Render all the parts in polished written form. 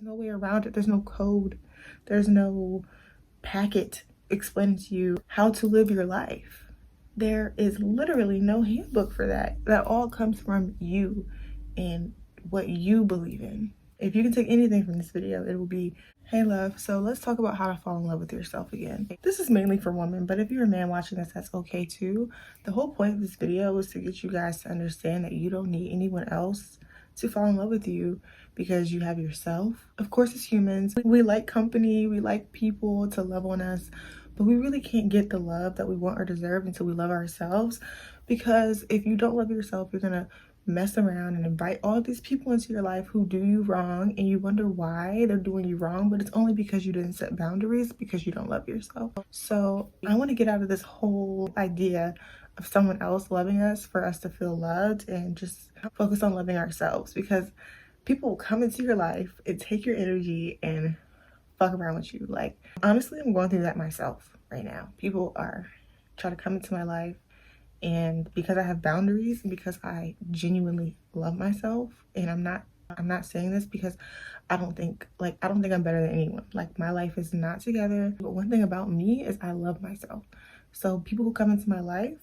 There's no way around it. There's no code. There's no packet explaining to you how to live your life. There is literally no handbook for that. That all comes from you and what you believe in. If you can take anything from this video, it will be, hey love, so let's talk about how to fall in love with yourself again. This is mainly for women, but if you're a man watching this, that's okay too. The whole point of this video is to get you guys to understand that you don't need anyone else to fall in love with you because you have yourself. Of course, as humans, we like company, we like people to love on us, but we really can't get the love that we want or deserve until we love ourselves. Because if you don't love yourself, you're gonna mess around and invite all these people into your life who do you wrong, and you wonder why they're doing you wrong, but it's only because you didn't set boundaries, because you don't love yourself. So I want to get out of this whole idea of someone else loving us for us to feel loved and just focus on loving ourselves, because people will come into your life and take your energy and fuck around with you. Like, honestly, I'm going through that myself right now. People are trying to come into my life, and because I have boundaries and because I genuinely love myself, and I'm not saying this because I don't think I'm better than anyone. Like, my life is not together, but one thing about me is I love myself. So people who come into my life,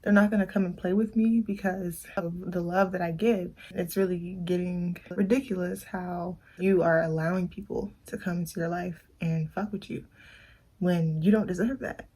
they're not going to come and play with me because of the love that I give. It's really getting ridiculous how you are allowing people to come into your life and fuck with you when you don't deserve that.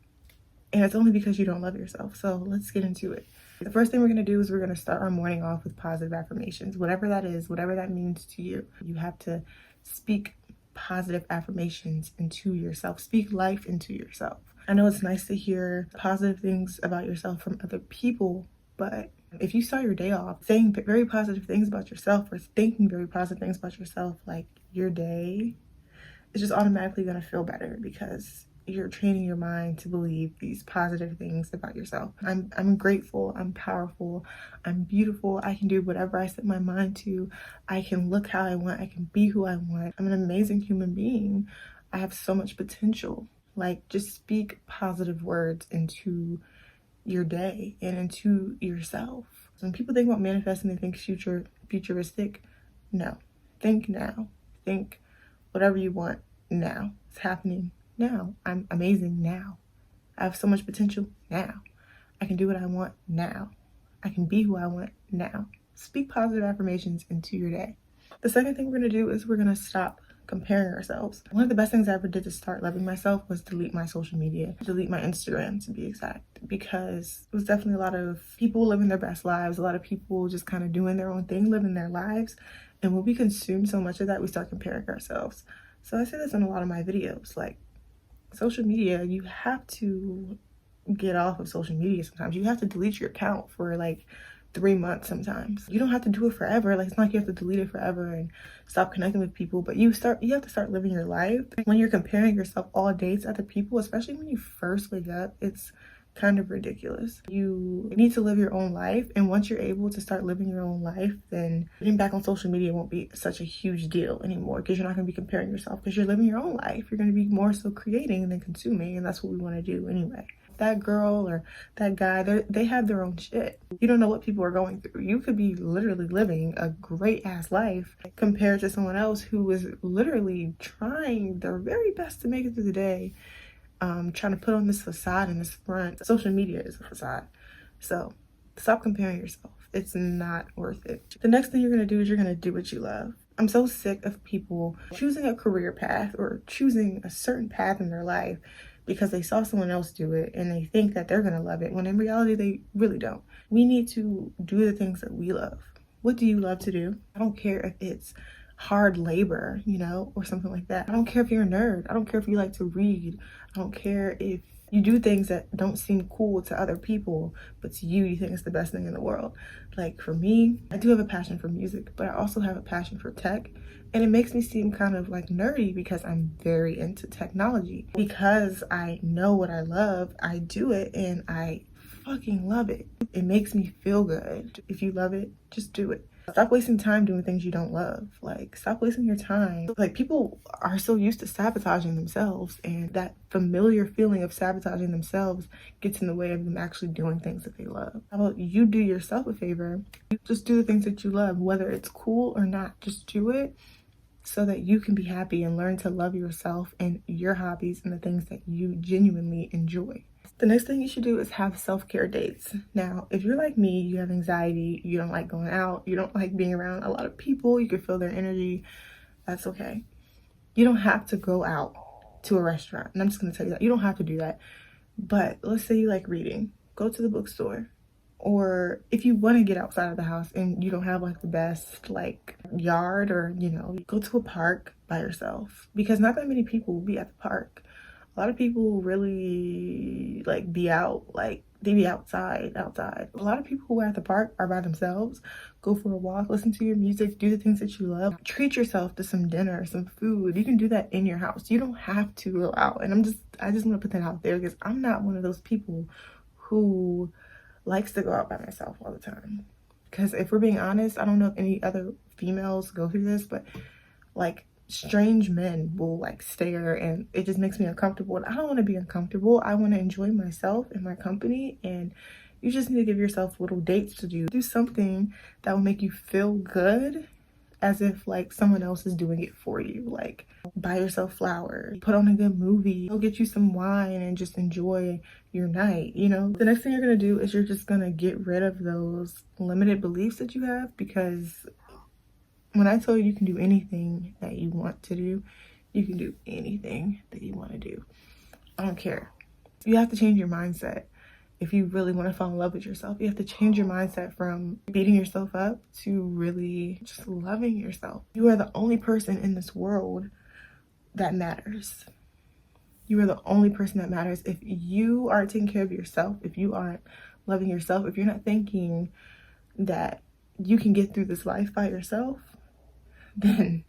And it's only because you don't love yourself. So let's get into it. The first thing we're going to do is we're going to start our morning off with positive affirmations. Whatever that is, whatever that means to you. You have to speak positive affirmations into yourself. Speak life into yourself. I know it's nice to hear positive things about yourself from other people, but if you start your day off saying very positive things about yourself or thinking very positive things about yourself, like, your day is just automatically going to feel better because you're training your mind to believe these positive things about yourself. I'm grateful, I'm powerful, I'm beautiful, I can do whatever I set my mind to, I can look how I want, I can be who I want, I'm an amazing human being, I have so much potential. Like, just speak positive words into your day and into yourself. So when people think about manifesting, they think futuristic. No, think now. Think whatever you want now. It's happening now. I'm amazing now. I have so much potential now. I can do what I want now. I can be who I want now. Speak positive affirmations into your day. The second thing we're going to do is we're going to stop comparing ourselves. One of the best things I ever did to start loving myself was delete my social media, delete my Instagram to be exact, because it was definitely a lot of people living their best lives, a lot of people just kind of doing their own thing, living their lives. And when we consume so much of that, we start comparing ourselves. So I say this in a lot of my videos, like, social media, you have to get off of social media sometimes. You have to delete your account for like 3 months sometimes. You don't have to do it forever. Like, it's not like you have to delete it forever and stop connecting with people, but you have to start living your life. When you're comparing yourself all day to other people, especially when you first wake up, it's kind of ridiculous. You need to live your own life, and once you're able to start living your own life, then getting back on social media won't be such a huge deal anymore, because you're not going to be comparing yourself, because you're living your own life. You're going to be more so creating than consuming, and that's what we want to do anyway. That girl or that guy, they have their own shit. You don't know what people are going through. You could be literally living a great ass life compared to someone else who is literally trying their very best to make it through the day, trying to put on this facade and this front. Social media is a facade. So stop comparing yourself. It's not worth it. The next thing you're going to do is you're going to do what you love. I'm so sick of people choosing a career path or choosing a certain path in their life because they saw someone else do it and they think that they're going to love it, when in reality they really don't. We need to do the things that we love. What do you love to do? I don't care if it's hard labor, or something like that. I don't care if you're a nerd. I don't care if you like to read. I don't care if you do things that don't seem cool to other people, but to you think it's the best thing in the world. Like, for me, I do have a passion for music, but I also have a passion for tech. And it makes me seem kind of like nerdy because I'm very into technology. Because I know what I love, I do it, and I fucking love it. It makes me feel good. If you love it, just do it. Stop wasting time doing things you don't love. Like, stop wasting your time. Like, people are so used to sabotaging themselves, and that familiar feeling of sabotaging themselves gets in the way of them actually doing things that they love. How about you do yourself a favor? You just do the things that you love, whether it's cool or not. Just do it. so that you can be happy and learn to love yourself and your hobbies and the things that you genuinely enjoy. The next thing you should do is have self-care dates. Now, if you're like me, you have anxiety, you don't like going out, you don't like being around a lot of people, you can feel their energy, that's okay. You don't have to go out to a restaurant. And I'm just going to tell you that. You don't have to do that. But let's say you like reading. Go to the bookstore. Or if you want to get outside of the house and you don't have like the best like yard, or go to a park by yourself, because not that many people will be at the park. A lot of people really like be out, like they be outside. A lot of people who are at the park are by themselves. Go for a walk, listen to your music, do the things that you love. Treat yourself to some dinner, some food. You can do that in your house. You don't have to go out. And I just want to put that out there, because I'm not one of those people who likes to go out by myself all the time. Because if we're being honest, I don't know if any other females go through this, but like strange men will like stare, and it just makes me uncomfortable. And I don't want to be uncomfortable. I want to enjoy myself and my company. And you just need to give yourself little dates to do something that will make you feel good, as if like someone else is doing it for you. Like buy yourself flowers, put on a good movie, go get you some wine and just enjoy your night. The next thing you're gonna do is you're just gonna get rid of those limited beliefs that you have, because when I tell you you can do anything that you want to do, you can do anything that you want to do. I don't care. You have to change your mindset. If you really want to fall in love with yourself, you have to change your mindset from beating yourself up to really just loving yourself. You are the only person in this world that matters. You are the only person that matters. If you aren't taking care of yourself, if you aren't loving yourself, if you're not thinking that you can get through this life by yourself, then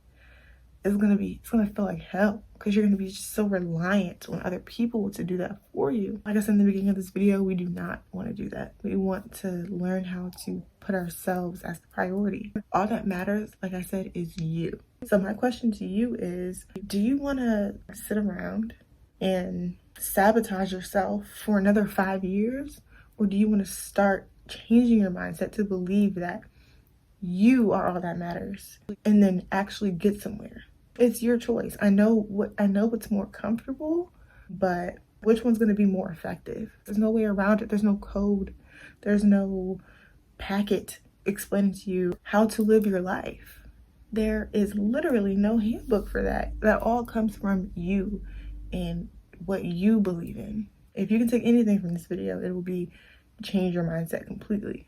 it's gonna feel like hell, because you're gonna be just so reliant on other people to do that for you. Like I said in the beginning of this video, we do not want to do that. We want to learn how to put ourselves as the priority. All that matters, like I said, is you. So my question to you is, do you want to sit around and sabotage yourself for another 5 years? Or do you want to start changing your mindset to believe that you are all that matters, and then actually get somewhere? It's your choice. I know what's more comfortable, but which one's going to be more effective? There's no way around it. There's no code. There's no packet explaining to you how to live your life. There is literally no handbook for that. That all comes from you and what you believe in. If you can take anything from this video, it will be change your mindset completely,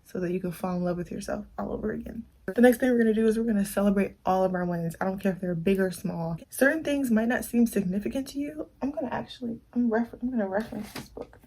so that you can fall in love with yourself all over again. The next thing we're gonna do is we're gonna celebrate all of our wins. I don't care if they're big or small. Certain things might not seem significant to you. I'm gonna reference this book.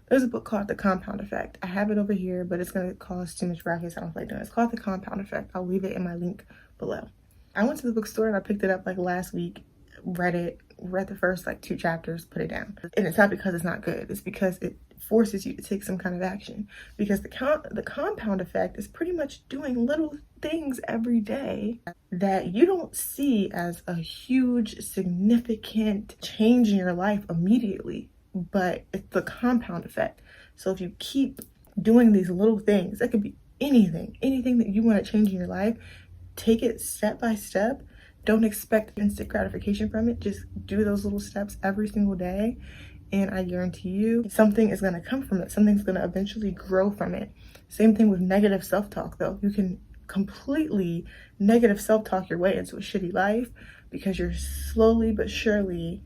There's a book called The Compound Effect. I have it over here, but it's gonna cost too much graphics. I don't feel like doing it. It's called The Compound Effect. I'll leave it in my link below. I went to the bookstore and I picked it up like last week, read the first like 2 chapters, put it down. And it's not because it's not good. It's because it forces you to take some kind of action, because the compound effect is pretty much doing little things every day that you don't see as a huge significant change in your life immediately, but it's the compound effect. So if you keep doing these little things, that could be anything that you want to change in your life, take it step by step. Don't expect instant gratification from it. Just do those little steps every single day, and I guarantee you something is going to come from it. Something's going to eventually grow from it. Same thing with negative self-talk, though. You can completely negative self-talk your way into a shitty life, because you're slowly but surely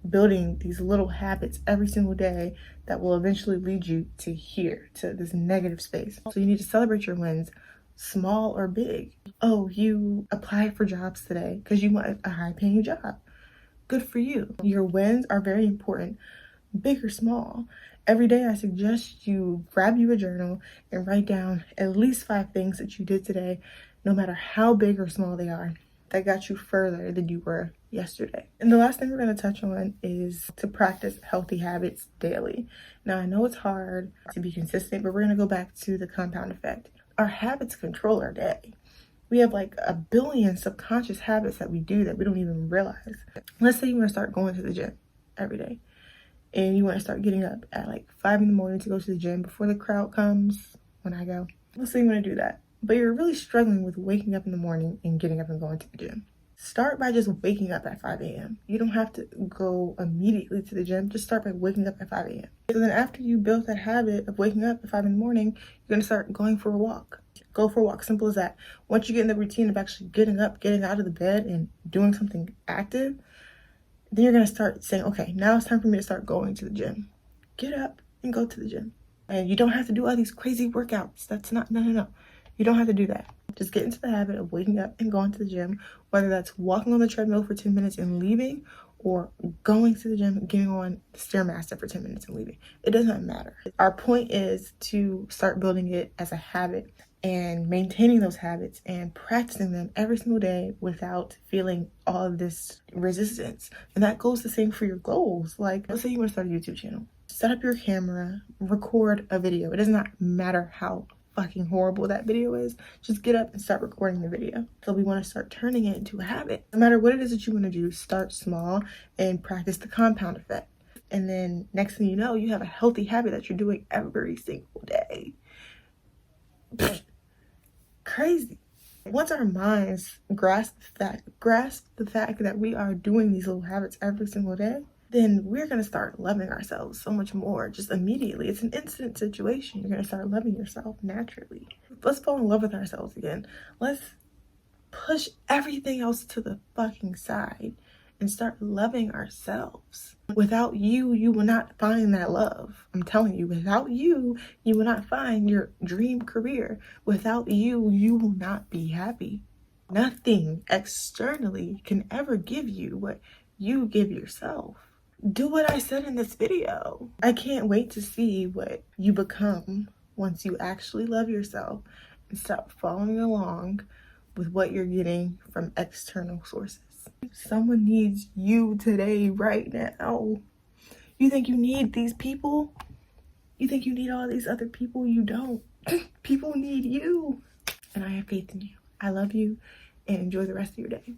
building these little habits every single day that will eventually lead you to here, to this negative space. So you need to celebrate your wins, small or big. Oh, you applied for jobs today because you want a high-paying job. Good for you. Your wins are very important, big or small. Every day I suggest you grab you a journal and write down at least 5 things that you did today, no matter how big or small they are, that got you further than you were yesterday. And the last thing we're going to touch on is to practice healthy habits daily. Now, I know it's hard to be consistent, but we're going to go back to the compound effect. Our habits control our day. We have like 1 billion subconscious habits that we do that we don't even realize. Let's say you want to start going to the gym every day, and you want to start getting up at like 5 in the morning to go to the gym before the crowd comes when I go. Let's say you want to do that, but you're really struggling with waking up in the morning and getting up and going to the gym. Start by just waking up at 5 a.m. You don't have to go immediately to the gym. Just start by waking up at 5 a.m. So then after you build that habit of waking up at 5 in the morning, you're going to start going for a walk. Go for a walk, simple as that. Once you get in the routine of actually getting up, getting out of the bed and doing something active, then you're going to start saying, okay, now it's time for me to start going to the gym. Get up and go to the gym. And you don't have to do all these crazy workouts. That's not, no. You don't have to do that. Just get into the habit of waking up and going to the gym, whether that's walking on the treadmill for 10 minutes and leaving, or going to the gym, getting on the Stairmaster for 10 minutes and leaving. It doesn't matter. Our point is to start building it as a habit and maintaining those habits and practicing them every single day without feeling all of this resistance. And that goes the same for your goals. Like, let's say you want to start a YouTube channel. Set up your camera, record a video. It does not matter how fucking horrible that video is. Just get up and start recording the video. So we want to start turning it into a habit. No matter what it is that you want to do, start small and practice the compound effect. And then next thing you know, you have a healthy habit that you're doing every single day. Crazy. Once our minds grasp the fact that we are doing these little habits every single day, then we're going to start loving ourselves so much more just immediately. It's an instant situation. You're going to start loving yourself naturally. Let's fall in love with ourselves again. Let's push everything else to the fucking side and start loving ourselves. Without you, you will not find that love. I'm telling you, without you, you will not find your dream career. Without you, you will not be happy. Nothing externally can ever give you what you give yourself. Do what I said in this video. I can't wait to see what you become once you actually love yourself and stop following along with what you're getting from external sources. Someone needs you today, right now. You think you need these people? You think you need all these other people? You don't. People need you. And I have faith in you. I love you and enjoy the rest of your day.